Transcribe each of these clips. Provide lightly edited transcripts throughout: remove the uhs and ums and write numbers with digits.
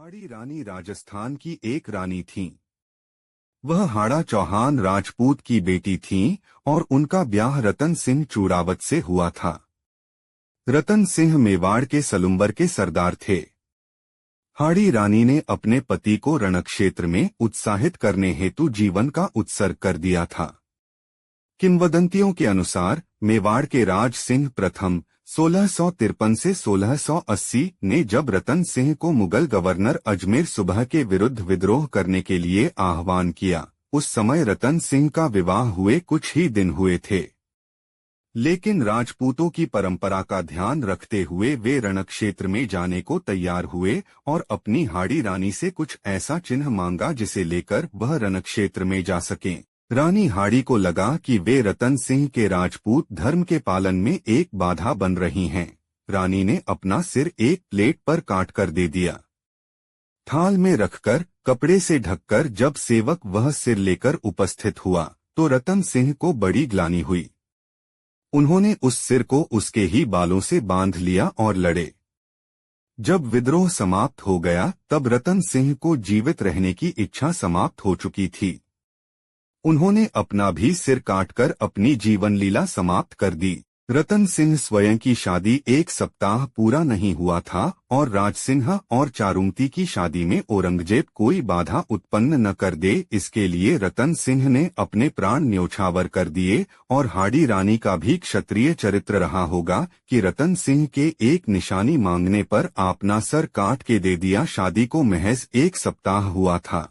हाड़ी रानी राजस्थान की एक रानी थीं। वह हाड़ा चौहान राजपूत की बेटी थीं और उनका ब्याह रतन सिंह चूड़ावत से हुआ था। रतन सिंह मेवाड़ के सलुम्बर के सरदार थे। हाड़ी रानी ने अपने पति को रणक्षेत्र में उत्साहित करने हेतु जीवन का उत्सर्ग कर दिया था। किंवदंतियों के अनुसार मेवाड़ के राज सिंह प्रथम 1653 से 1680 ने जब रतन सिंह को मुगल गवर्नर अजमेर सुबह के विरुद्ध विद्रोह करने के लिए आह्वान किया, उस समय रतन सिंह का विवाह हुए कुछ ही दिन हुए थे। लेकिन राजपूतों की परंपरा का ध्यान रखते हुए वे रणक्षेत्र में जाने को तैयार हुए और अपनी हाड़ी रानी से कुछ ऐसा चिन्ह मांगा जिसे लेकर वह रणक्षेत्र में जा सकें। रानी हाड़ी को लगा कि वे रतन सिंह के राजपूत धर्म के पालन में एक बाधा बन रही हैं। रानी ने अपना सिर एक प्लेट पर काटकर दे दिया। थाल में रखकर कपड़े से ढककर जब सेवक वह सिर लेकर उपस्थित हुआ तो रतन सिंह को बड़ी ग्लानि हुई। उन्होंने उस सिर को उसके ही बालों से बांध लिया और लड़े। जब विद्रोह समाप्त हो गया तब रतन सिंह को जीवित रहने की इच्छा समाप्त हो चुकी थी। उन्होंने अपना भी सिर काटकर अपनी जीवन लीला समाप्त कर दी। रतन सिंह स्वयं की शादी एक सप्ताह पूरा नहीं हुआ था और राज सिंह और चारुमती की शादी में औरंगजेब कोई बाधा उत्पन्न न कर दे, इसके लिए रतन सिंह ने अपने प्राण न्योछावर कर दिए। और हाड़ी रानी का भी क्षत्रिय चरित्र रहा होगा कि रतन सिंह के एक निशानी मांगने पर अपना सर काट के दे दिया। शादी को महज एक सप्ताह हुआ था।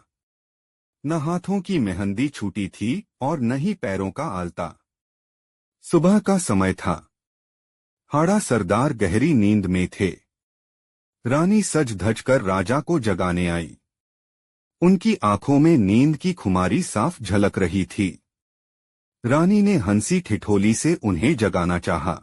न हाथों की मेहंदी छूटी थी और न ही पैरों का आलता। सुबह का समय था। हाड़ा सरदार गहरी नींद में थे। रानी सज धज कर राजा को जगाने आई। उनकी आंखों में नींद की खुमारी साफ झलक रही थी। रानी ने हंसी ठिठोली से उन्हें जगाना चाहा।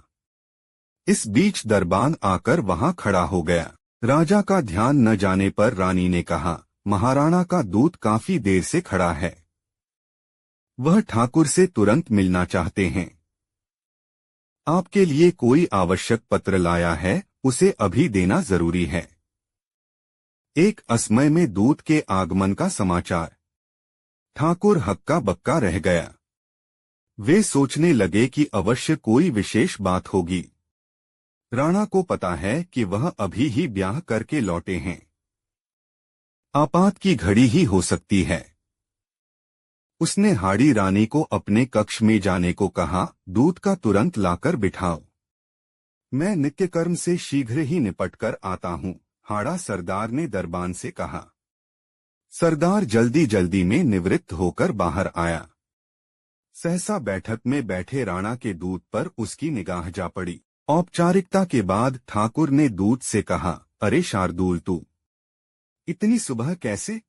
इस बीच दरबान आकर वहां खड़ा हो गया। राजा का ध्यान न जाने पर रानी ने कहा, महाराणा का दूत काफी देर से खड़ा है। वह ठाकुर से तुरंत मिलना चाहते हैं। आपके लिए कोई आवश्यक पत्र लाया है, उसे अभी देना जरूरी है। एक असमय में दूत के आगमन का समाचार। ठाकुर हक्का बक्का रह गया। वे सोचने लगे कि अवश्य कोई विशेष बात होगी। राणा को पता है कि वह अभी ही ब्याह करके लौटे हैं। आपात की घड़ी ही हो सकती है। उसने हाड़ी रानी को अपने कक्ष में जाने को कहा, दूध का तुरंत लाकर बिठाओ। मैं नित्यकर्म से शीघ्र ही निपटकर आता हूँ, हाड़ा सरदार ने दरबान से कहा। सरदार जल्दी जल्दी में निवृत्त होकर बाहर आया। सहसा बैठक में बैठे राणा के दूत पर उसकी निगाह जा पड़ी। औपचारिकता के बाद ठाकुर ने दूत से कहा, अरे शार्दूल, तू इतनी सुबह कैसे?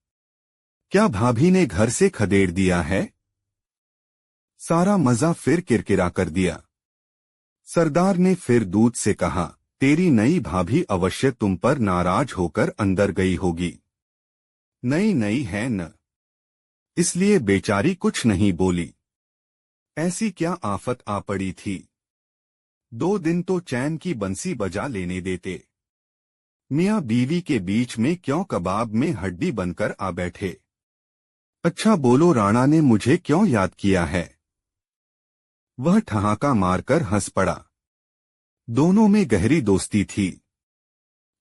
क्या भाभी ने घर से खदेड़ दिया है? सारा मजा फिर किरकिरा कर दिया। सरदार ने फिर दूत से कहा, तेरी नई भाभी अवश्य तुम पर नाराज होकर अंदर गई होगी। नई नई है न, इसलिए बेचारी कुछ नहीं बोली। ऐसी क्या आफत आ पड़ी थी? 2 दिन तो चैन की बंसी बजा लेने देते। मियाँ बीवी के बीच में क्यों कबाब में हड्डी बनकर आ बैठे? अच्छा बोलो, राणा ने मुझे क्यों याद किया है? वह ठहाका मारकर हंस पड़ा। दोनों में गहरी दोस्ती थी।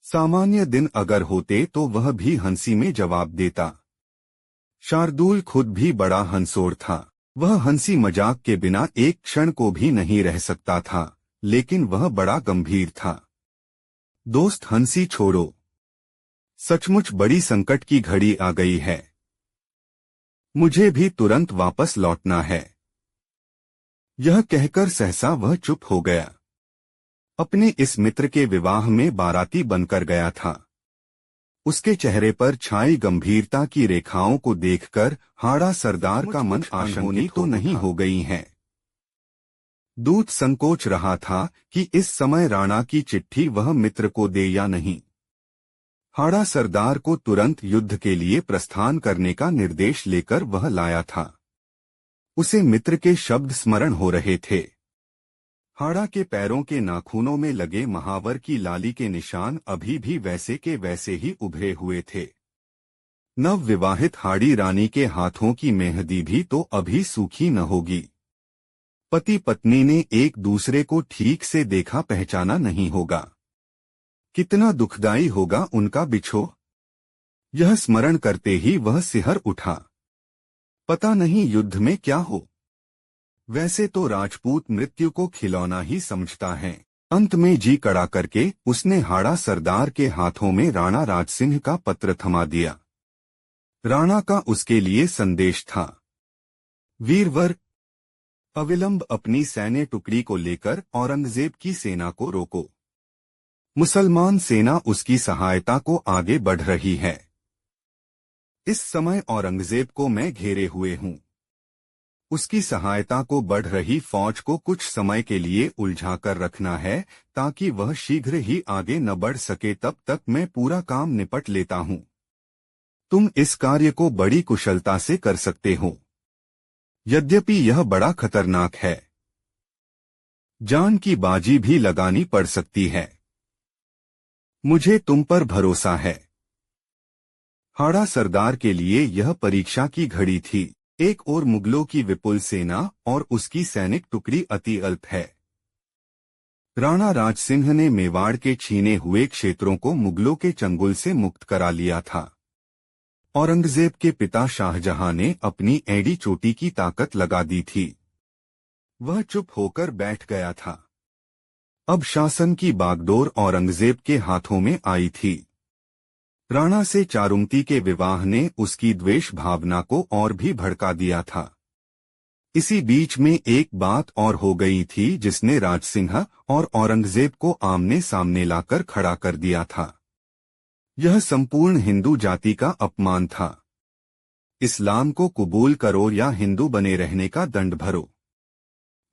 सामान्य दिन अगर होते तो वह भी हंसी में जवाब देता। शार्दूल खुद भी बड़ा हंसोड़ था। वह हंसी मजाक के बिना एक क्षण को भी नहीं रह सकता था, लेकिन वह बड़ा गंभीर था। दोस्त, हंसी छोड़ो। सचमुच बड़ी संकट की घड़ी आ गई है। मुझे भी तुरंत वापस लौटना है। यह कहकर सहसा वह चुप हो गया। अपने इस मित्र के विवाह में बाराती बनकर गया था। उसके चेहरे पर छाई गंभीरता की रेखाओं को देखकर हाड़ा सरदार का मन आशंकित तो नहीं हो गई है। दूत संकोच रहा था कि इस समय राणा की चिट्ठी वह मित्र को दे या नहीं। हाड़ा सरदार को तुरंत युद्ध के लिए प्रस्थान करने का निर्देश लेकर वह लाया था। उसे मित्र के शब्द स्मरण हो रहे थे। हाड़ा के पैरों के नाखूनों में लगे महावर की लाली के निशान अभी भी वैसे के वैसे ही उभरे हुए थे। नव विवाहित हाड़ी रानी के हाथों की मेहंदी भी तो अभी सूखी न होगी। पति पत्नी ने एक दूसरे को ठीक से देखा पहचाना नहीं होगा। कितना दुखदाई होगा उनका बिछोह। यह स्मरण करते ही वह सिहर उठा। पता नहीं युद्ध में क्या हो। वैसे तो राजपूत मृत्यु को खिलौना ही समझता है। अंत में जी कड़ा करके उसने हाड़ा सरदार के हाथों में राणा राजसिंह का पत्र थमा दिया। राणा का उसके लिए संदेश था, वीरवर, अविलंब अपनी सैन्य टुकड़ी को लेकर औरंगजेब की सेना को रोको। मुसलमान सेना उसकी सहायता को आगे बढ़ रही है। इस समय औरंगजेब को मैं घेरे हुए हूं। उसकी सहायता को बढ़ रही फौज को कुछ समय के लिए उलझा कर रखना है ताकि वह शीघ्र ही आगे न बढ़ सके। तब तक मैं पूरा काम निपट लेता हूं। तुम इस कार्य को बड़ी कुशलता से कर सकते हो। यद्यपि यह बड़ा खतरनाक है। जान की बाजी भी लगानी पड़ सकती है। मुझे तुम पर भरोसा है। हाड़ा सरदार के लिए यह परीक्षा की घड़ी थी। एक ओर मुगलों की विपुल सेना और उसकी सैनिक टुकड़ी अति अल्प है। राणा राजसिंह ने मेवाड़ के छीने हुए क्षेत्रों को मुगलों के चंगुल से मुक्त करा लिया था। औरंगजेब के पिता शाहजहां ने अपनी एड़ी चोटी की ताकत लगा दी थी। वह चुप होकर बैठ गया था। अब शासन की बागडोर औरंगजेब के हाथों में आई थी। राणा से चारुमती के विवाह ने उसकी द्वेष भावना को और भी भड़का दिया था। इसी बीच में एक बात और हो गई थी जिसने राजसिंह और औरंगजेब को आमने सामने लाकर खड़ा कर दिया था। यह संपूर्ण हिंदू जाति का अपमान था। इस्लाम को कबूल करो या हिंदू बने रहने का दंड भरो,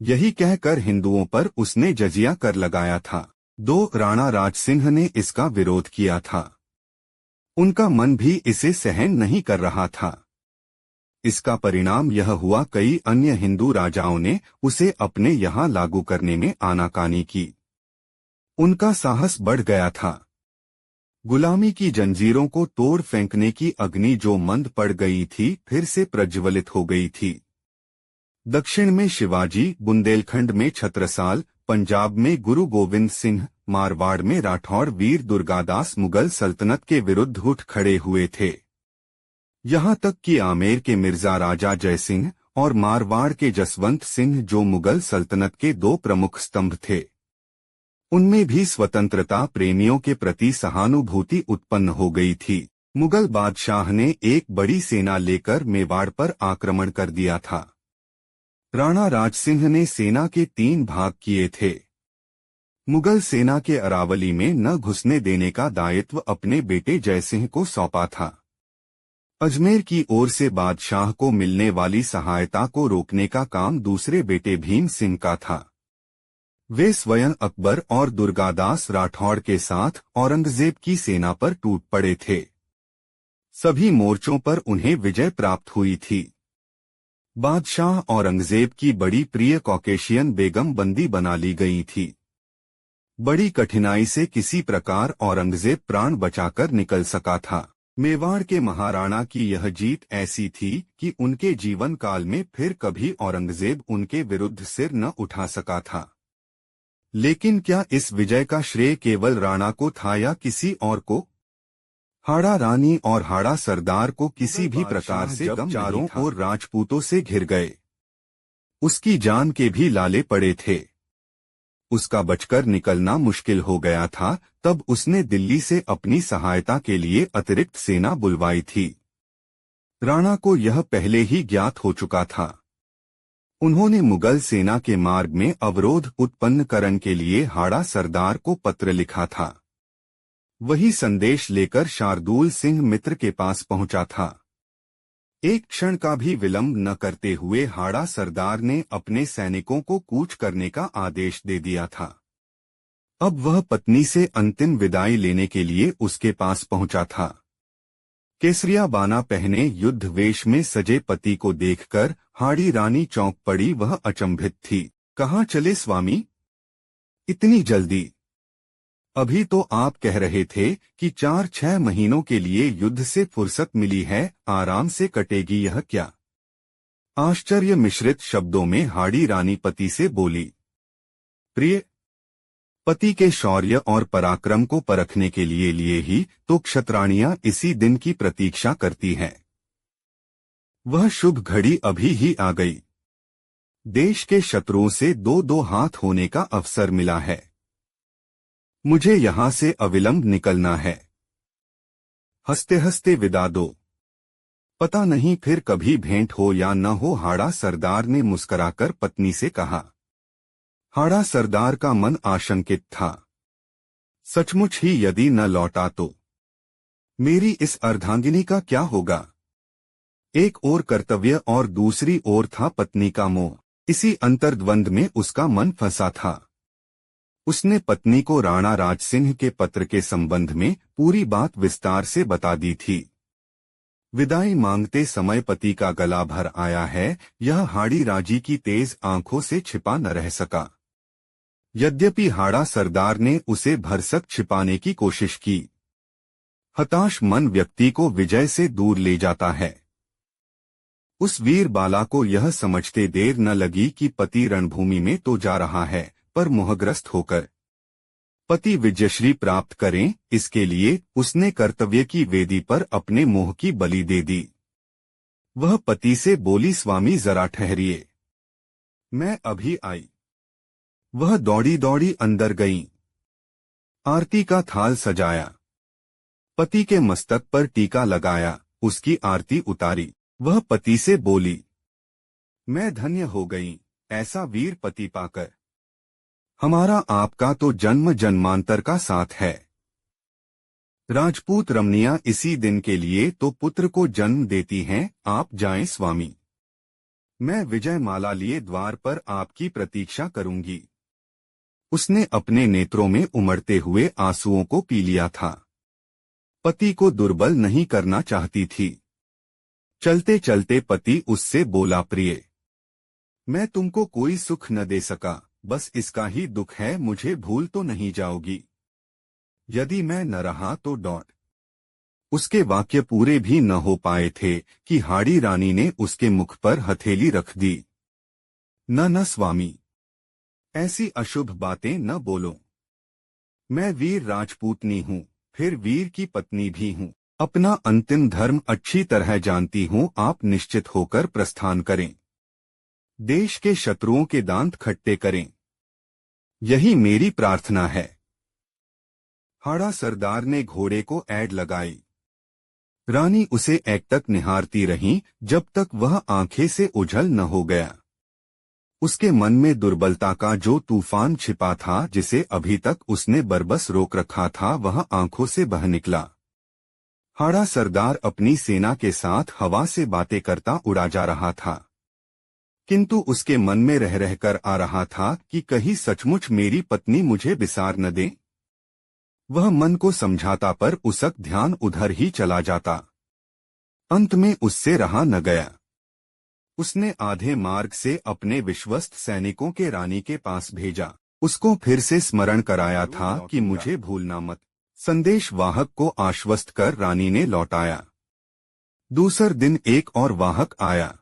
यही कहकर हिंदुओं पर उसने जजिया कर लगाया था। राणा राजसिंह ने इसका विरोध किया था। उनका मन भी इसे सहन नहीं कर रहा था। इसका परिणाम यह हुआ, कई अन्य हिंदू राजाओं ने उसे अपने यहाँ लागू करने में आनाकानी की। उनका साहस बढ़ गया था। गुलामी की जंजीरों को तोड़ फेंकने की अग्नि जो मंद पड़ गई थी फिर से प्रज्वलित हो गई थी। दक्षिण में शिवाजी, बुंदेलखंड में छत्रसाल, पंजाब में गुरु गोविंद सिंह, मारवाड़ में राठौड़ वीर दुर्गादास मुगल सल्तनत के विरुद्ध उठ खड़े हुए थे। यहाँ तक कि आमेर के मिर्जा राजा जयसिंह और मारवाड़ के जसवंत सिंह, जो मुगल सल्तनत के दो प्रमुख स्तंभ थे, उनमें भी स्वतंत्रता प्रेमियों के प्रति सहानुभूति उत्पन्न हो गई थी। मुगल बादशाह ने एक बड़ी सेना लेकर मेवाड़ पर आक्रमण कर दिया था। राणा राजसिंह ने सेना के 3 भाग किए थे। मुगल सेना के अरावली में न घुसने देने का दायित्व अपने बेटे जयसिंह को सौंपा था। अजमेर की ओर से बादशाह को मिलने वाली सहायता को रोकने का काम दूसरे बेटे भीम सिंह का था। वे स्वयं अकबर और दुर्गादास राठौड़ के साथ औरंगजेब की सेना पर टूट पड़े थे। सभी मोर्चों पर उन्हें विजय प्राप्त हुई थी। बादशाह औरंगजेब की बड़ी प्रिय कॉकेशियन बेगम बंदी बना ली गई थी। बड़ी कठिनाई से किसी प्रकार औरंगजेब प्राण बचाकर निकल सका था। मेवाड़ के महाराणा की यह जीत ऐसी थी कि उनके जीवन काल में फिर कभी औरंगजेब उनके विरुद्ध सिर न उठा सका था। लेकिन क्या इस विजय का श्रेय केवल राणा को था या किसी और को? हाड़ा रानी और हाड़ा सरदार को किसी भी प्रकार से गम चारों ओर राजपूतों से घिर गए। उसकी जान के भी लाले पड़े थे। उसका बचकर निकलना मुश्किल हो गया था। तब उसने दिल्ली से अपनी सहायता के लिए अतिरिक्त सेना बुलवाई थी। राणा को यह पहले ही ज्ञात हो चुका था। उन्होंने मुगल सेना के मार्ग में अवरोध उत्पन्न करने के लिए हाड़ा सरदार को पत्र लिखा था। वही संदेश लेकर शार्दुल सिंह मित्र के पास पहुंचा था। एक क्षण का भी विलंब न करते हुए हाड़ा सरदार ने अपने सैनिकों को कूच करने का आदेश दे दिया था। अब वह पत्नी से अंतिम विदाई लेने के लिए उसके पास पहुंचा था। केसरिया बाना पहने युद्ध वेश में सजे पति को देखकर हाड़ी रानी चौंक पड़ी। वह अचंभित थी। कहाँ चले स्वामी? इतनी जल्दी? अभी तो आप कह रहे थे कि 4-6 महीनों के लिए युद्ध से फुर्सत मिली है, आराम से कटेगी यह क्या? आश्चर्य मिश्रित शब्दों में हाड़ी रानी पति से बोली। प्रिय, पति के शौर्य और पराक्रम को परखने के लिए ही तो क्षत्राणियां इसी दिन की प्रतीक्षा करती हैं। वह शुभ घड़ी अभी ही आ गई। देश के शत्रुओं से दो दो हाथ होने का अवसर मिला है। मुझे यहां से अविलंब निकलना है। हंसते हंसते विदा दो। पता नहीं फिर कभी भेंट हो या न हो, हाड़ा सरदार ने मुस्कुराकर पत्नी से कहा। हाड़ा सरदार का मन आशंकित था। सचमुच ही यदि न लौटा तो मेरी इस अर्धांगिनी का क्या होगा? एक ओर कर्तव्य और दूसरी ओर था पत्नी का मोह। इसी अंतर्द्वंद में उसका मन फंसा था। उसने पत्नी को राणा राजसिंह के पत्र के संबंध में पूरी बात विस्तार से बता दी थी। विदाई मांगते समय पति का गला भर आया है, यह हाड़ी राजी की तेज आंखों से छिपा न रह सका। यद्यपि हाड़ा सरदार ने उसे भरसक छिपाने की कोशिश की। हताश मन व्यक्ति को विजय से दूर ले जाता है। उस वीर बाला को यह समझते देर न लगी कि पति रणभूमि में तो जा रहा है, पर मोहग्रस्त होकर पति विजयश्री प्राप्त करें, इसके लिए उसने कर्तव्य की वेदी पर अपने मोह की बलि दे दी। वह पति से बोली, स्वामी जरा ठहरिए, मैं अभी आई। वह दौड़ी दौड़ी अंदर गई। आरती का थाल सजाया, पति के मस्तक पर टीका लगाया, उसकी आरती उतारी। वह पति से बोली, मैं धन्य हो गई ऐसा वीर पति पाकर। हमारा आपका तो जन्म जन्मांतर का साथ है। राजपूत रमणियां इसी दिन के लिए तो पुत्र को जन्म देती हैं। आप जाएं स्वामी, मैं विजय माला लिए द्वार पर आपकी प्रतीक्षा करूंगी। उसने अपने नेत्रों में उमड़ते हुए आंसुओं को पी लिया था। पति को दुर्बल नहीं करना चाहती थी। चलते चलते पति उससे बोला, प्रिय, मैं तुमको कोई सुख न दे सका, बस इसका ही दुख है, मुझे भूल तो नहीं जाओगी? यदि मैं न रहा तो डॉट। उसके वाक्य पूरे भी न हो पाए थे कि हाड़ी रानी ने उसके मुख पर हथेली रख दी। न स्वामी, ऐसी अशुभ बातें न बोलो। मैं वीर राजपूतनी हूँ, फिर वीर की पत्नी भी हूँ। अपना अंतिम धर्म अच्छी तरह जानती हूँ। आप निश्चित होकर प्रस्थान करें। देश के शत्रुओं के दांत खट्टे करें, यही मेरी प्रार्थना है। हाड़ा सरदार ने घोड़े को ऐड लगाई। रानी उसे एकटक निहारती रही जब तक वह आंखें से ओझल न हो गया। उसके मन में दुर्बलता का जो तूफान छिपा था, जिसे अभी तक उसने बरबस रोक रखा था, वह आंखों से बह निकला। हाड़ा सरदार अपनी सेना के साथ हवा से बातें करता उड़ा जा रहा था, किंतु उसके मन में रह रहकर आ रहा था कि कहीं सचमुच मेरी पत्नी मुझे बिसार न दे। वह मन को समझाता, पर उसक ध्यान उधर ही चला जाता। अंत में उससे रहा न गया। उसने आधे मार्ग से अपने विश्वस्त सैनिकों के रानी के पास भेजा। उसको फिर से स्मरण कराया था कि मुझे भूलना मत। संदेश वाहक को आश्वस्त कर रानी ने लौटाया। दूसरे दिन एक और वाहक आया,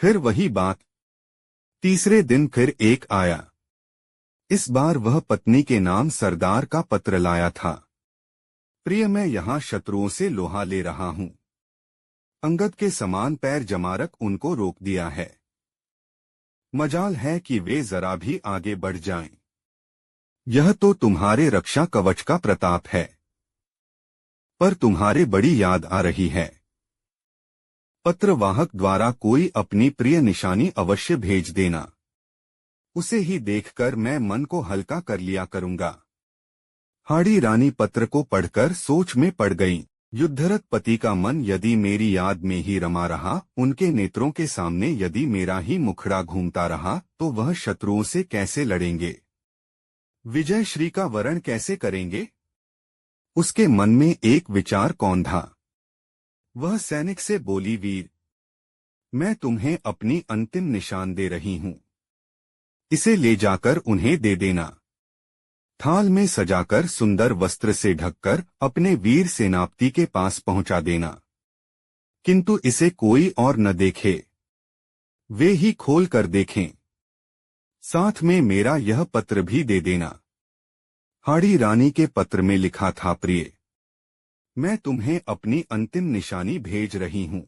फिर वही बात। तीसरे दिन फिर एक आया। इस बार वह पत्नी के नाम सरदार का पत्र लाया था। प्रिय, मैं यहाँ शत्रुओं से लोहा ले रहा हूँ। अंगद के समान पैर जमारक उनको रोक दिया है। मजाल है कि वे जरा भी आगे बढ़ जाएं। यह तो तुम्हारे रक्षा कवच का प्रताप है, पर तुम्हारे बड़ी याद आ रही है। पत्रवाहक द्वारा कोई अपनी प्रिय निशानी अवश्य भेज देना। उसे ही देखकर मैं मन को हल्का कर लिया करूंगा। हाड़ी रानी पत्र को पढ़कर सोच में पड़ गईं। युद्धरत पति का मन यदि मेरी याद में ही रमा रहा, उनके नेत्रों के सामने यदि मेरा ही मुखड़ा घूमता रहा, तो वह शत्रुओं से कैसे लड़ेंगे, विजय श्री का वरण कैसे करेंगे? उसके मन में एक विचार कौंधा। वह सैनिक से बोली, वीर, मैं तुम्हें अपनी अंतिम निशान दे रही हूं। इसे ले जाकर उन्हें दे देना। थाल में सजाकर सुंदर वस्त्र से ढककर अपने वीर सेनापति के पास पहुंचा देना, किंतु इसे कोई और न देखे, वे ही खोल कर देखें। साथ में मेरा यह पत्र भी दे देना। हाड़ी रानी के पत्र में लिखा था, प्रिय, मैं तुम्हें अपनी अंतिम निशानी भेज रही हूं।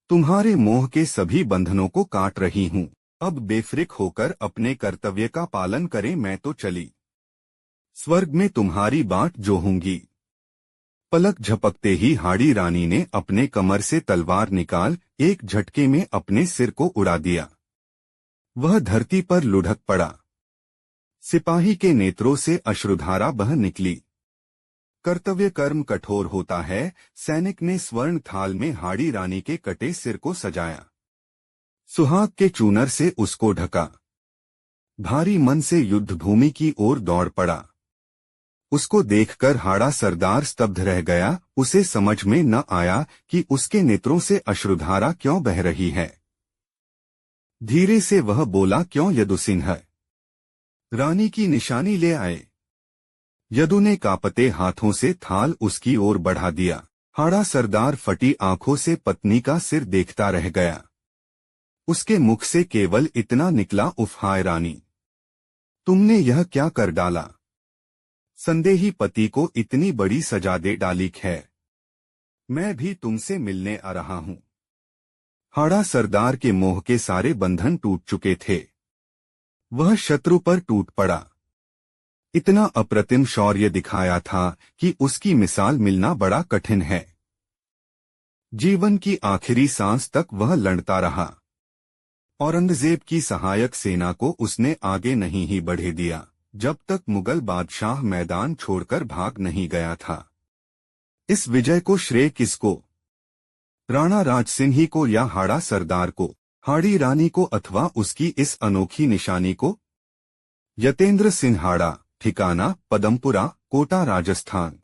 तुम्हारे मोह के सभी बंधनों को काट रही हूं। अब बेफिक्र होकर अपने कर्तव्य का पालन करें, मैं तो चली। स्वर्ग में तुम्हारी बाट जोहूंगी। पलक झपकते ही हाड़ी रानी ने अपने कमर से तलवार निकाल एक झटके में अपने सिर को उड़ा दिया। वह धरती पर लुढ़क पड़ा। सिपाही के नेत्रों से अश्रुधारा बह निकली। कर्तव्य कर्म कठोर होता है। सैनिक ने स्वर्ण थाल में हाड़ी रानी के कटे सिर को सजाया, सुहाग के चूनर से उसको ढका। भारी मन से युद्ध भूमि की ओर दौड़ पड़ा। उसको देखकर हाड़ा सरदार स्तब्ध रह गया। उसे समझ में न आया कि उसके नेत्रों से अश्रुधारा क्यों बह रही है। धीरे से वह बोला, क्यों यदुसिंह, रानी की निशानी ले आए। यदु ने कांपते हाथों से थाल उसकी ओर बढ़ा दिया। हाड़ा सरदार फटी आंखों से पत्नी का सिर देखता रह गया। उसके मुख से केवल इतना निकला, उफ हाय रानी, तुमने यह क्या कर डाला। संदेही पति को इतनी बड़ी सजा दे डाली है। मैं भी तुमसे मिलने आ रहा हूं। हाड़ा सरदार के मोह के सारे बंधन टूट चुके थे। वह शत्रु पर टूट पड़ा। इतना अप्रतिम शौर्य दिखाया था कि उसकी मिसाल मिलना बड़ा कठिन है। जीवन की आखिरी सांस तक वह लड़ता रहा। औरंगजेब की सहायक सेना को उसने आगे नहीं ही बढ़े दिया, जब तक मुगल बादशाह मैदान छोड़कर भाग नहीं गया था। इस विजय को श्रेय किसको? राणा राजसिंह ही को या हाड़ा सरदार को, हाड़ी रानी को, अथवा उसकी इस अनोखी निशानी को? यतेंद्र सिंह हाड़ा, ठिकाना पदमपुरा, कोटा, राजस्थान।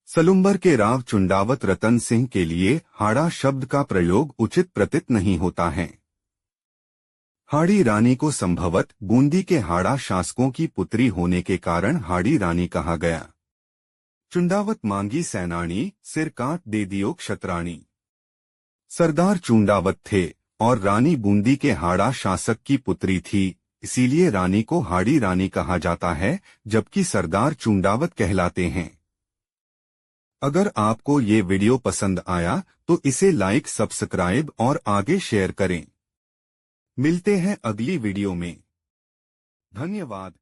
सलुम्बर के राव चुंडावत रतन सिंह के लिए हाड़ा शब्द का प्रयोग उचित प्रतीत नहीं होता है। हाड़ी रानी को संभवत बूंदी के हाड़ा शासकों की पुत्री होने के कारण हाड़ी रानी कहा गया। चुंडावत मांगी सैनानी, सिर काट दे दियो क्षत्राणी। सरदार चुंडावत थे और रानी बूंदी के हाड़ा शासक की पुत्री थी, इसीलिए रानी को हाड़ी रानी कहा जाता है, जबकि सरदार चुंडावत कहलाते हैं। अगर आपको ये वीडियो पसंद आया तो इसे लाइक, सब्सक्राइब और आगे शेयर करें। मिलते हैं अगली वीडियो में। धन्यवाद।